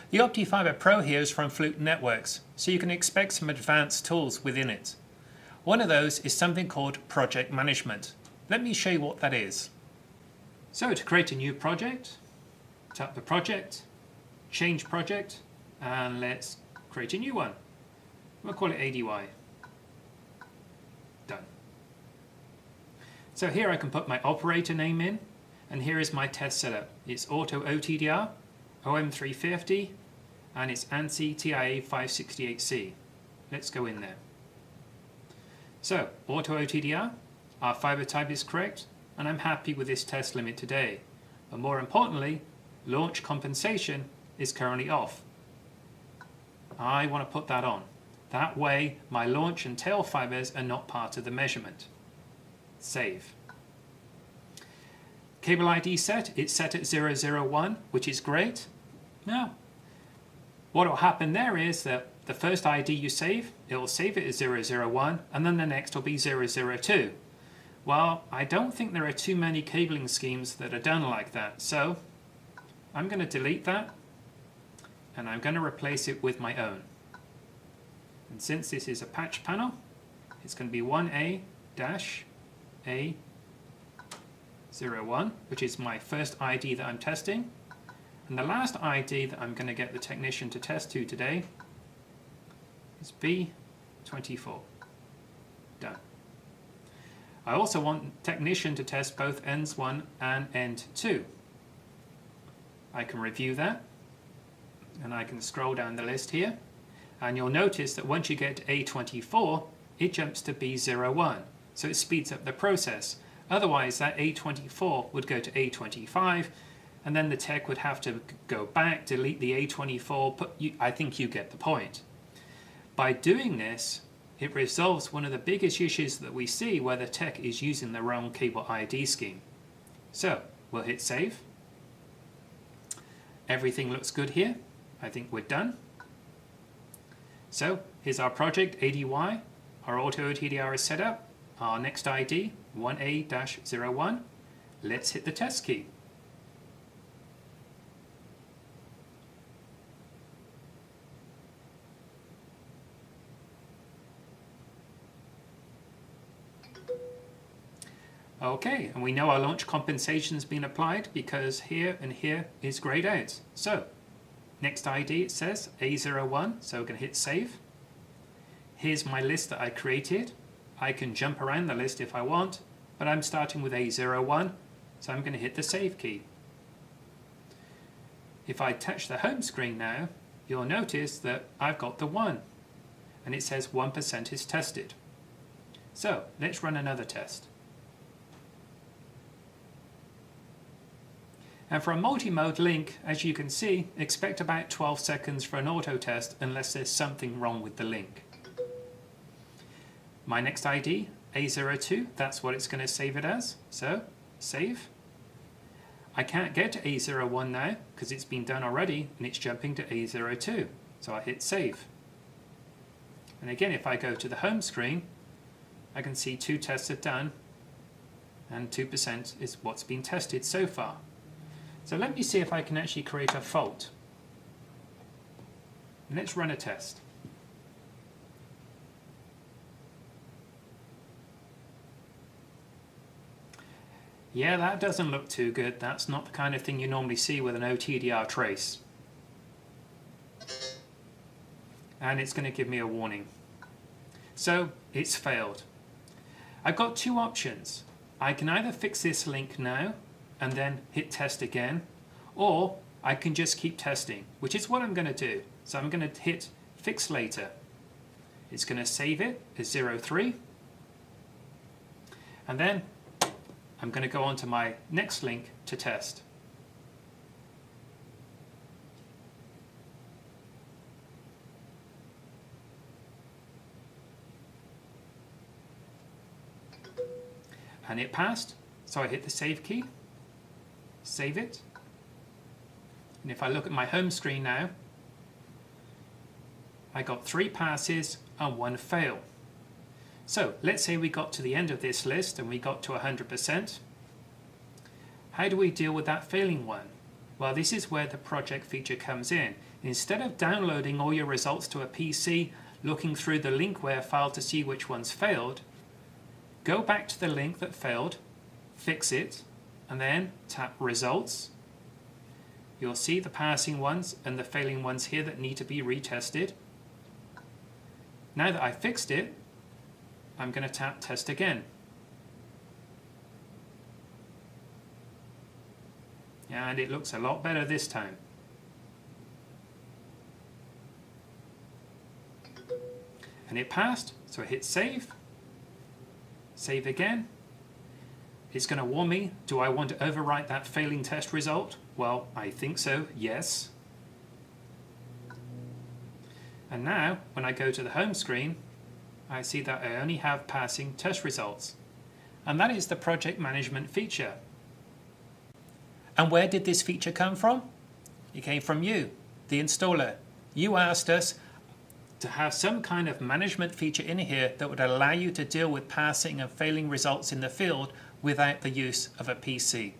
The OptiFiber Pro here is from Fluke Networks, so you can expect some advanced tools within it. One of those is something called project management. Let me show you what that is. So to create a new project, tap the project, change project, and let's create a new one. We'll call it ADY. Done. So here I can put my operator name in, and here is my test setup. It's Auto OTDR, OM350, and it's ANSI TIA 568C. Let's go in there. So, Auto OTDR, our fiber type is correct, and I'm happy with this test limit today. But more importantly, launch compensation is currently off. I want to put that on. That way, my launch and tail fibers are not part of the measurement. Save. Cable ID set, it's set at 001, which is great. Now, what will happen there is that the first ID you save, it will save it as 001, and then the next will be 002. Well, I don't think there are too many cabling schemes that are done like that, so I'm going to delete that, and I'm going to replace it with my own. And since this is a patch panel, it's going to be 1A-A01, which is my first ID that I'm testing. And the last ID that I'm going to get the technician to test to today is B24. Done. I also want technician to test both ends 1 and end 2. I can review that, and I can scroll down the list here, and you'll notice that once you get to A24, it jumps to B01, so it speeds up the process. Otherwise, that A24 would go to A25, and then the tech would have to go back, delete the A24, I think you get the point. By doing this, it resolves one of the biggest issues that we see where the tech is using the wrong cable ID scheme. So, we'll hit save. Everything looks good here. I think we're done. So, here's our project, ADY. Our Auto OTDR is set up. Our next ID, 1A-01. Let's hit the test key. Okay, and we know our launch compensation has been applied because here and here is grayed out. So, next ID it says A01, so we're going to hit save. Here's my list that I created. I can jump around the list if I want, but I'm starting with A01, so I'm going to hit the save key. If I touch the home screen now, you'll notice that I've got the 1, and it says 1% is tested. So, let's run another test. And for a multi-mode link, as you can see, expect about 12 seconds for an auto test unless there's something wrong with the link. My next ID, A02, that's what it's going to save it as. So, save. I can't get to A01 now because it's been done already and it's jumping to A02. So I hit save. And again, if I go to the home screen, I can see 2 tests are done and 2% is what's been tested so far. So let me see if I can actually create a fault. Let's run a test. Yeah, that doesn't look too good. That's not the kind of thing you normally see with an OTDR trace. And it's going to give me a warning. So, it's failed. I've got 2 options. I can either fix this link now and then hit test again, or I can just keep testing, which is what I'm going to do. So I'm going to hit fix later. It's going to save it as 03, and then I'm going to go on to my next link to test. And it passed, so I hit the save key. Save it, and if I look at my home screen now, I got 3 passes and 1 fail. So let's say we got to the end of this list and we got to 100%. How do we deal with that failing one? Well, this is where the project feature comes in. Instead of downloading all your results to a PC, looking through the linkware file to see which ones failed, go back to the link that failed, fix it, and then tap Results. You'll see the passing ones and the failing ones here that need to be retested. Now that I've fixed it, I'm going to tap Test Again. And it looks a lot better this time. And it passed, so I hit Save. Save again. It's going to warn me, do I want to overwrite that failing test result? Well, I think so, yes. And now, when I go to the home screen, I see that I only have passing test results. And that is the project management feature. And where did this feature come from? It came from you, the installer. You asked us to have some kind of management feature in here that would allow you to deal with passing and failing results in the field without the use of a PC.